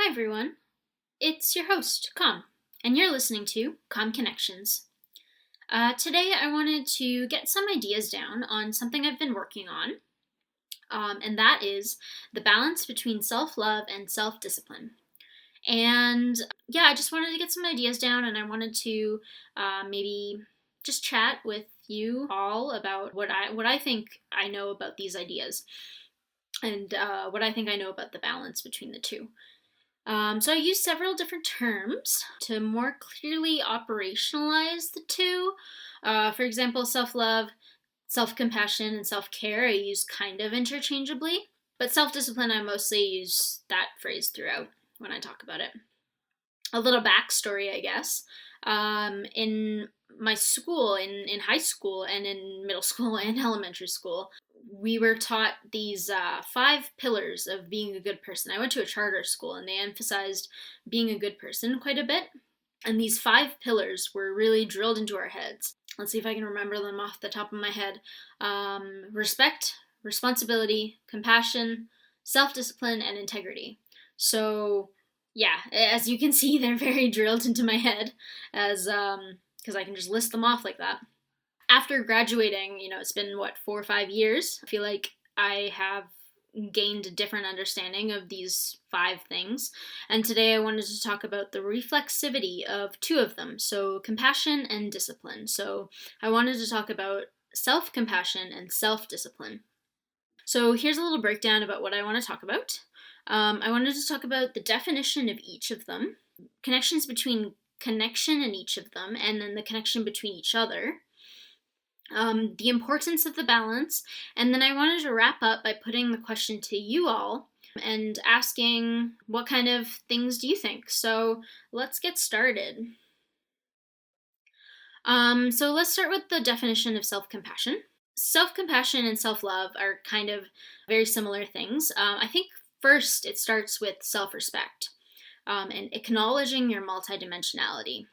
Hi everyone, it's your host, Kaum, and you're listening to KaumConnections. Today I wanted to get some ideas down on something I've been working on, and that is the balance between self-love and self-discipline. And I just wanted to get some ideas down, and I wanted to maybe just chat with you all about what I think I know about these ideas, and what I think I know about the balance between the two. So I use several different terms to more clearly operationalize the two. For example, self-love, self-compassion, and self-care I use kind of interchangeably, but self-discipline I mostly use that phrase throughout when I talk about it. A little backstory, I guess. In my school, in high school, and in middle school and elementary school, we were taught these 5 pillars of being a good person. I went to a charter school and they emphasized being a good person quite a bit. And these 5 pillars were really drilled into our heads. Let's see if I can remember them off the top of my head. Respect, responsibility, compassion, self-discipline, and integrity. So yeah, as you can see, they're very drilled into my head as because I can just list them off like that. After graduating, it's been 4 or 5 years. I feel like I have gained a different understanding of these 5 things. And today I wanted to talk about the reflexivity of 2 of them, so compassion and discipline. So I wanted to talk about self-compassion and self-discipline. So here's a little breakdown about what I want to talk about. I wanted to talk about the definition of each of them, connections between connection in each of them, and then the connection between each other. The importance of the balance, and then I wanted to wrap up by putting the question to you all and asking what kind of things do you think? So let's get started. So let's start with the definition of self-compassion. Self-compassion and self-love are kind of very similar things. I think first it starts with self-respect and acknowledging your multidimensionality.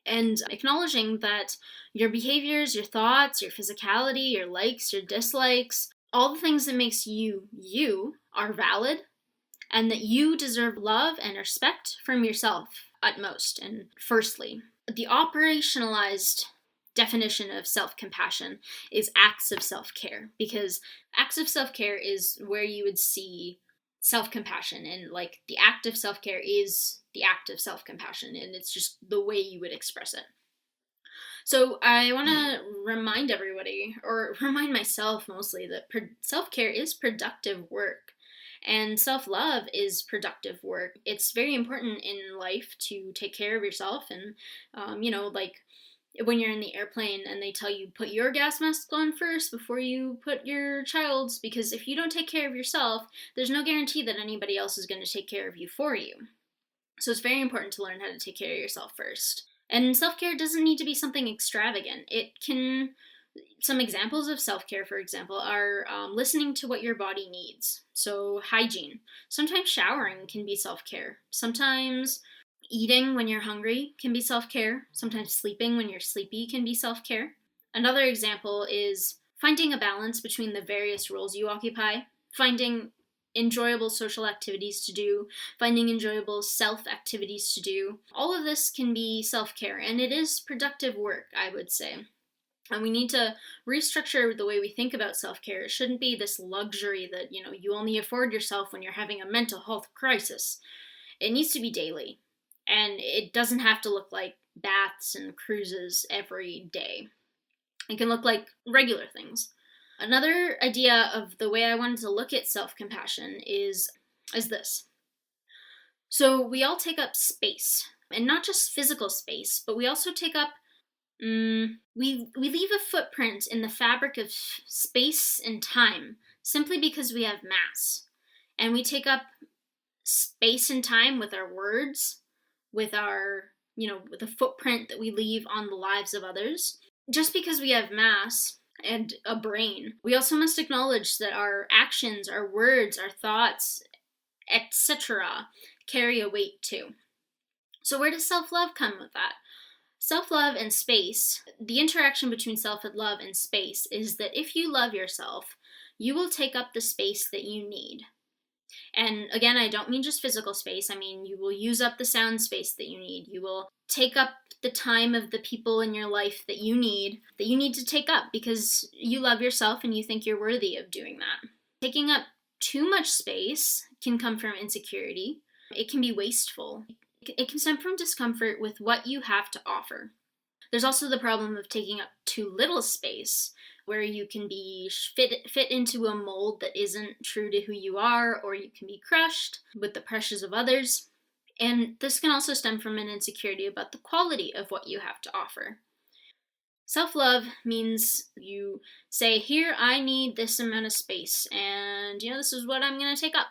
And acknowledging that your behaviors, your thoughts, your physicality, your likes, your dislikes, all the things that makes you are valid, and that you deserve love and respect from yourself utmost and firstly. The operationalized definition of self-compassion is acts of self-care, because acts of self-care is where you would see self-compassion, and the act of self-care is the act of self-compassion, and it's just the way you would express it. So I want to remind everybody, or remind myself mostly, that self-care is productive work, and self-love is productive work. It's very important in life to take care of yourself, and when you're in the airplane and they tell you put your gas mask on first before you put your child's, because if you don't take care of yourself, there's no guarantee that anybody else is going to take care of you for you. So it's very important to learn how to take care of yourself first. And self-care doesn't need to be something extravagant. Some examples of self-care, for example, are listening to what your body needs. So hygiene. Sometimes showering can be self-care. Sometimes eating when you're hungry can be self-care. Sometimes sleeping when you're sleepy can be self-care. Another example is finding a balance between the various roles you occupy, finding enjoyable social activities to do, finding enjoyable self-activities to do. All of this can be self-care, and it is productive work, I would say. And we need to restructure the way we think about self-care. It shouldn't be this luxury that, you only afford yourself when you're having a mental health crisis. It needs to be daily. And it doesn't have to look like baths and cruises every day. It can look like regular things. Another idea of the way I wanted to look at self-compassion is this. So we all take up space, and not just physical space, but we also take up, we leave a footprint in the fabric of space and time simply because we have mass. And we take up space and time with our words, with our, with the footprint that we leave on the lives of others. Just because we have mass and a brain, we also must acknowledge that our actions, our words, our thoughts, etc. carry a weight too. So where does self-love come with that? Self-love and space, the interaction between self-love and space is that if you love yourself, you will take up the space that you need. And again, I don't mean just physical space. I mean, you will use up the sound space that you need. You will take up the time of the people in your life that you need to take up because you love yourself and you think you're worthy of doing that. Taking up too much space can come from insecurity. It can be wasteful. It can stem from discomfort with what you have to offer. There's also the problem of taking up too little space, where you can be fit into a mold that isn't true to who you are, or you can be crushed with the pressures of others. And this can also stem from an insecurity about the quality of what you have to offer. Self-love means you say, here, I need this amount of space, and this is what I'm going to take up.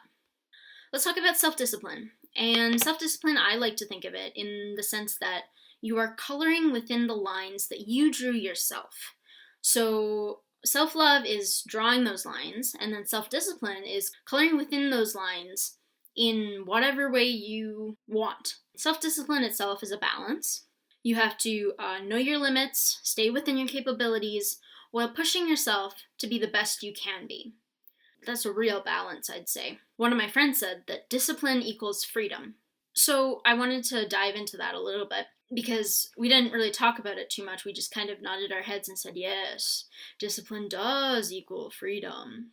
Let's talk about self-discipline. And self-discipline, I like to think of it in the sense that you are coloring within the lines that you drew yourself. So self-love is drawing those lines, and then self-discipline is coloring within those lines in whatever way you want. Self-discipline itself is a balance. You have to know your limits, stay within your capabilities, while pushing yourself to be the best you can be. That's a real balance, I'd say. One of my friends said that discipline equals freedom. So I wanted to dive into that a little bit because we didn't really talk about it too much. We just kind of nodded our heads and said, yes, discipline does equal freedom.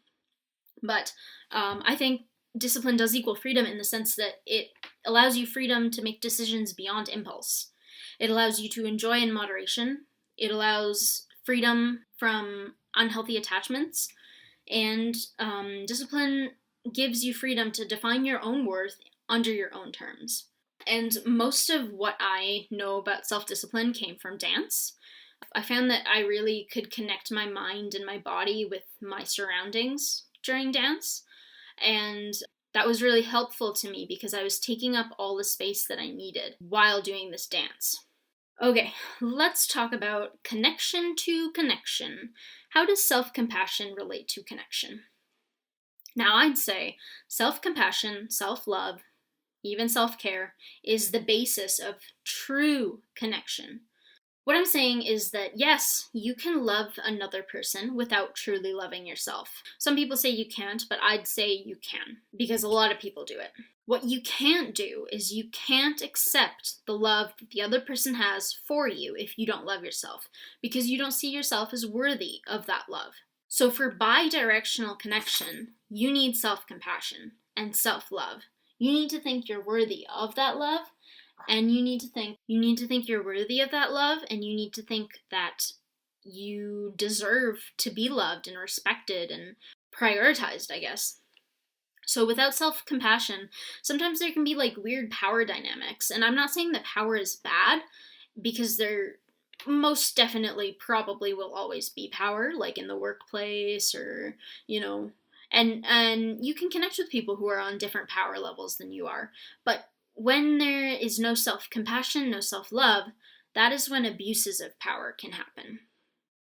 But I think discipline does equal freedom in the sense that it allows you freedom to make decisions beyond impulse. It allows you to enjoy in moderation. It allows freedom from unhealthy attachments. And discipline gives you freedom to define your own worth under your own terms. And most of what I know about self-discipline came from dance. I found that I really could connect my mind and my body with my surroundings during dance. And that was really helpful to me because I was taking up all the space that I needed while doing this dance. Okay, let's talk about connection to connection. How does self-compassion relate to connection? Now, I'd say self-compassion, self-love, even self-care is the basis of true connection. What I'm saying is that yes, you can love another person without truly loving yourself. Some people say you can't, but I'd say you can because a lot of people do it. What you can't do is you can't accept the love that the other person has for you if you don't love yourself because you don't see yourself as worthy of that love. So for bi-directional connection, you need self-compassion and self-love. You need to think you're worthy of that love, and you need to think you're worthy of that love, and you need to think that you deserve to be loved and respected and prioritized, I guess. So without self-compassion, sometimes there can be like weird power dynamics. And I'm not saying that power is bad, because there most definitely probably will always be power, like in the workplace or, and you can connect with people who are on different power levels than you are. But when there is no self-compassion, no self-love, that is when abuses of power can happen.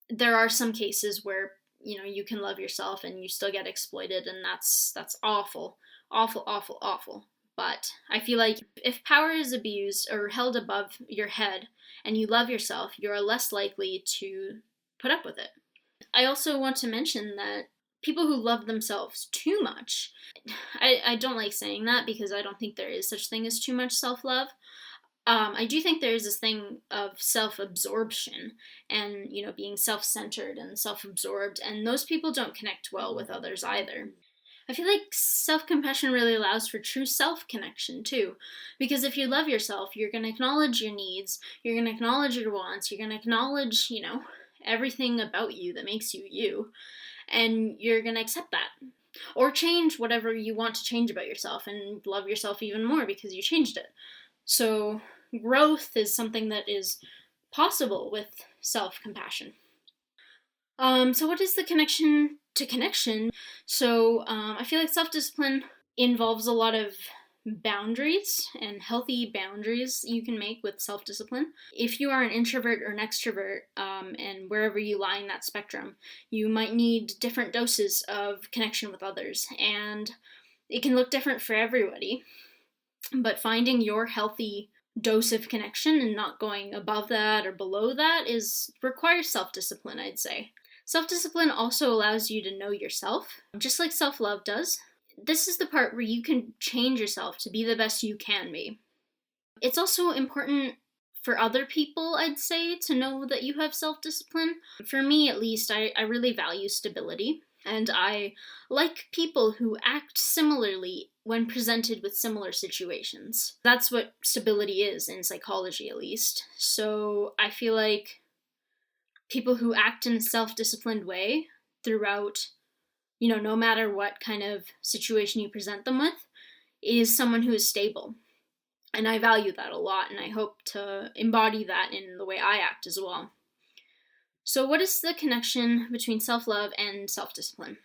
There are some cases where you can love yourself and you still get exploited, and that's awful, awful, awful, awful. But I feel like if power is abused or held above your head and you love yourself, you're less likely to put up with it. I also want to mention that people who love themselves too much, I don't like saying that because I don't think there is such thing as too much self-love. I do think there is this thing of self-absorption and, being self-centered and self-absorbed, and those people don't connect well with others either. I feel like self-compassion really allows for true self-connection too, because if you love yourself, you're going to acknowledge your needs, you're going to acknowledge your wants, you're going to acknowledge, everything about you that makes you you, and you're going to accept that. Or change whatever you want to change about yourself and love yourself even more because you changed it. So growth is something that is possible with self-compassion. So what is the connection to connection? So I feel like self-discipline involves a lot of boundaries and healthy boundaries you can make with self-discipline. If you are an introvert or an extrovert, and wherever you lie in that spectrum, you might need different doses of connection with others, and it can look different for everybody. But finding your healthy dose of connection and not going above that or below that requires self-discipline, I'd say. Self-discipline also allows you to know yourself, just like self-love does. This is the part where you can change yourself to be the best you can be. It's also important for other people, I'd say, to know that you have self-discipline. For me, at least, I really value stability, and I like people who act similarly when presented with similar situations. That's what stability is, in psychology at least. So I feel like people who act in a self-disciplined way throughout, no matter what kind of situation you present them with, is someone who is stable. And I value that a lot, and I hope to embody that in the way I act as well. So what is the connection between self-love and self-discipline?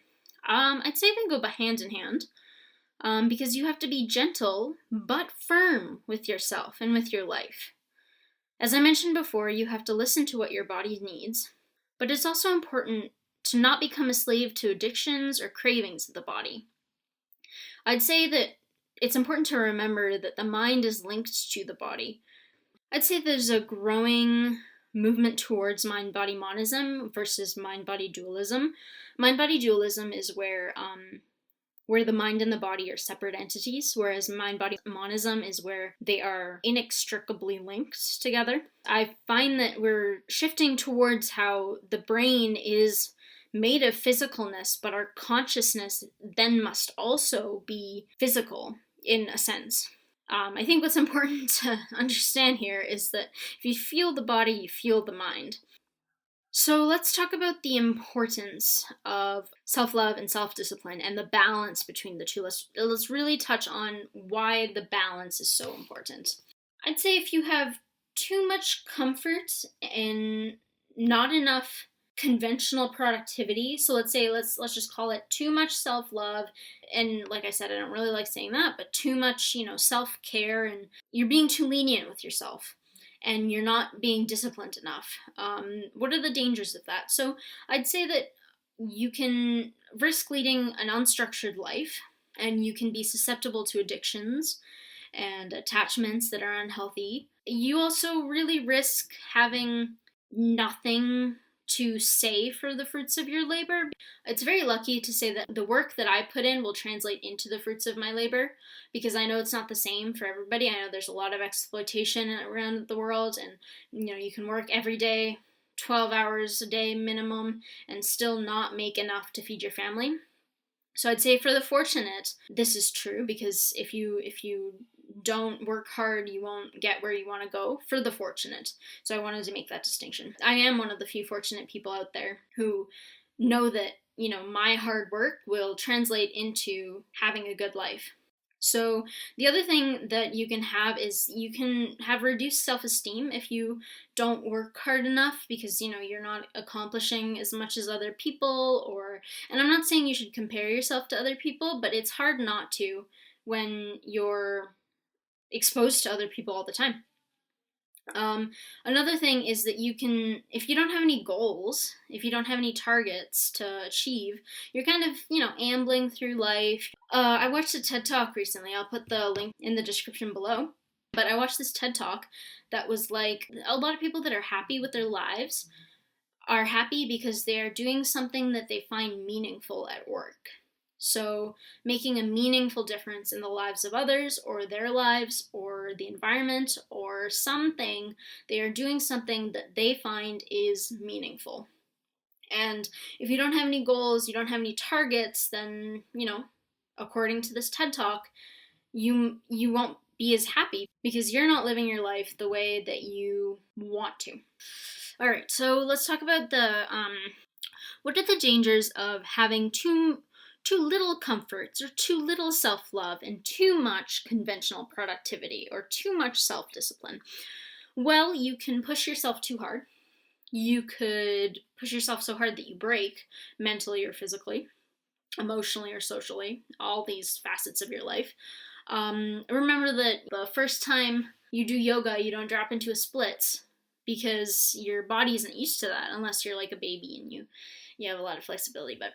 I'd say they go hand in hand, because you have to be gentle but firm with yourself and with your life. As I mentioned before, you have to listen to what your body needs, but it's also important to not become a slave to addictions or cravings of the body. I'd say that it's important to remember that the mind is linked to the body. I'd say there's a growing movement towards mind-body monism versus mind-body dualism. Mind-body dualism is where the mind and the body are separate entities, whereas mind-body monism is where they are inextricably linked together. I find that we're shifting towards how the brain is made of physicalness, but our consciousness then must also be physical in a sense. I think what's important to understand here is that if you feel the body, you feel the mind. So let's talk about the importance of self-love and self-discipline and the balance between the two. Let's really touch on why the balance is so important. I'd say if you have too much comfort and not enough conventional productivity, so let's just call it too much self-love, and like I said, I don't really like saying that, but too much, self-care, and you're being too lenient with yourself and you're not being disciplined enough. What are the dangers of that? So I'd say that you can risk leading an unstructured life, and you can be susceptible to addictions and attachments that are unhealthy. You also really risk having nothing to say for the fruits of your labor. It's very lucky to say that the work that I put in will translate into the fruits of my labor, because I know it's not the same for everybody. I know there's a lot of exploitation around the world, and you can work every day 12 hours a day minimum and still not make enough to feed your family. So I'd say for the fortunate, this is true, because if you don't work hard, you won't get where you want to go, for the fortunate. So I wanted to make that distinction. I am one of the few fortunate people out there who know that, my hard work will translate into having a good life. So the other thing that you can have is you can have reduced self-esteem if you don't work hard enough, because you're not accomplishing as much as other people, and I'm not saying you should compare yourself to other people, but it's hard not to when you're exposed to other people all the time. Another thing is that if you don't have any goals, if you don't have any targets to achieve, you're kind of, ambling through life. I watched a TED Talk recently. I'll put the link in the description below. But I watched this TED Talk that was like, a lot of people that are happy with their lives are happy because they are doing something that they find meaningful at work. So making a meaningful difference in the lives of others, or their lives, or the environment, or something. They are doing something that they find is meaningful. And if you don't have any goals, you don't have any targets, then, according to this TED Talk, you won't be as happy, because you're not living your life the way that you want to. All right, so let's talk about what are the dangers of having too little comforts, or too little self-love, and too much conventional productivity, or too much self-discipline? Well, you can push yourself too hard. You could push yourself so hard that you break mentally or physically, emotionally or socially, all these facets of your life. Remember that the first time you do yoga, you don't drop into a split, because your body isn't used to that, unless you're like a baby and you have a lot of flexibility. But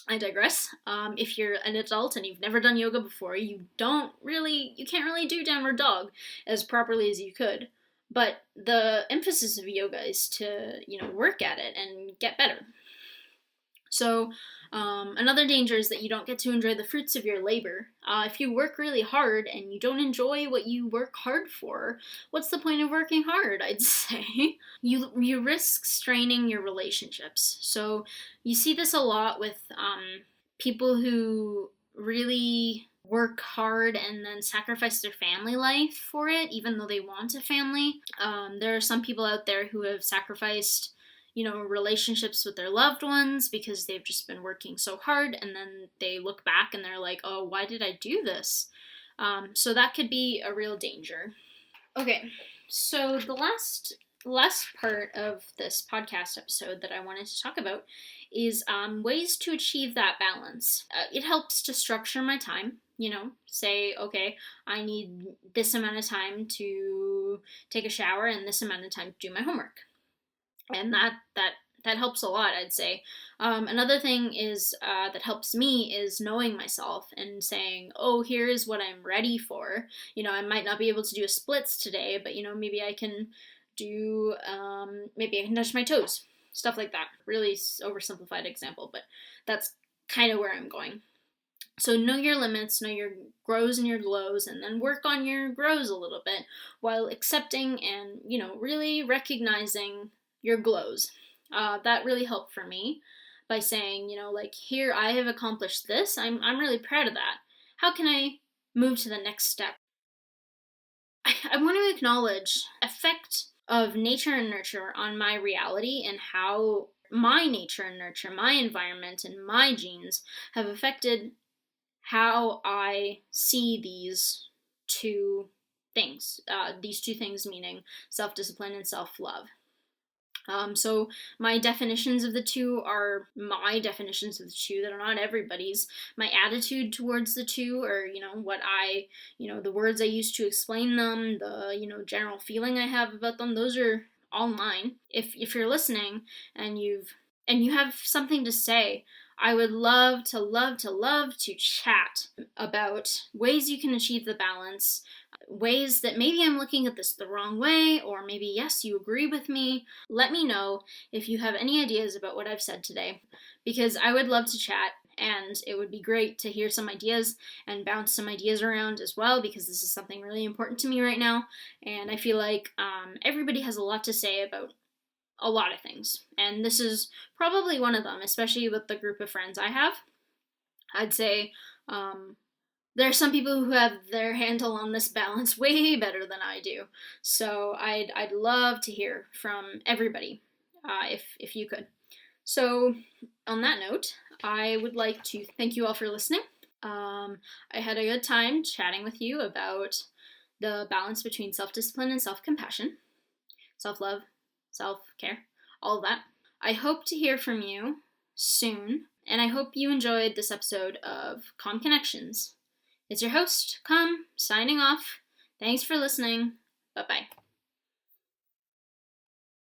I digress. If you're an adult and you've never done yoga before, you can't really do downward dog as properly as you could. But the emphasis of yoga is to, work at it and get better. So another danger is that you don't get to enjoy the fruits of your labor. If you work really hard and you don't enjoy what you work hard for, what's the point of working hard, I'd say? You risk straining your relationships. So you see this a lot with people who really work hard and then sacrifice their family life for it, even though they want a family. There are some people out there who have sacrificed relationships with their loved ones because they've just been working so hard, and then they look back and they're like, oh, why did I do this? So that could be a real danger. Okay, so the last part of this podcast episode that I wanted to talk about is ways to achieve that balance. It helps to structure my time. Say, okay, I need this amount of time to take a shower and this amount of time to do my homework. And that helps a lot, I'd say. Another thing is that helps me is knowing myself and saying, oh, here is what I'm ready for. I might not be able to do a splits today, but maybe I can do maybe I can touch my toes, stuff like that. Really oversimplified example, but that's kind of where I'm going. So know your limits, know your grows and your glows, and then work on your grows a little bit while accepting and really recognizing your glows. That really helped for me by saying, like, here, I have accomplished this. I'm really proud of that. How can I move to the next step? I want to acknowledge effect of nature and nurture on my reality and how my nature and nurture, my environment, and my genes have affected how I see these two things. These two things meaning self-discipline and self-love. So my definitions of the two are my definitions of the two. They're not everybody's. My attitude towards the two, or what I, the words I use to explain them, the general feeling I have about them. Those are all mine. If you're listening and you have something to say, I would love to chat about ways you can achieve the balance, ways that maybe I'm looking at this the wrong way, or maybe, yes, you agree with me. Let me know if you have any ideas about what I've said today, because I would love to chat, and it would be great to hear some ideas and bounce some ideas around as well, because this is something really important to me right now, and I feel like everybody has a lot to say about a lot of things, and this is probably one of them, especially with the group of friends I have. I'd say there are some people who have their handle on this balance way better than I do, so I'd love to hear from everybody if you could. So on that note, I would like to thank you all for listening. I had a good time chatting with you about the balance between self-discipline and self-compassion, self-love, self-care, all of that. I hope to hear from you soon, and I hope you enjoyed this episode of KaumConnections. It's your host, Kaum, signing off. Thanks for listening. Bye-bye.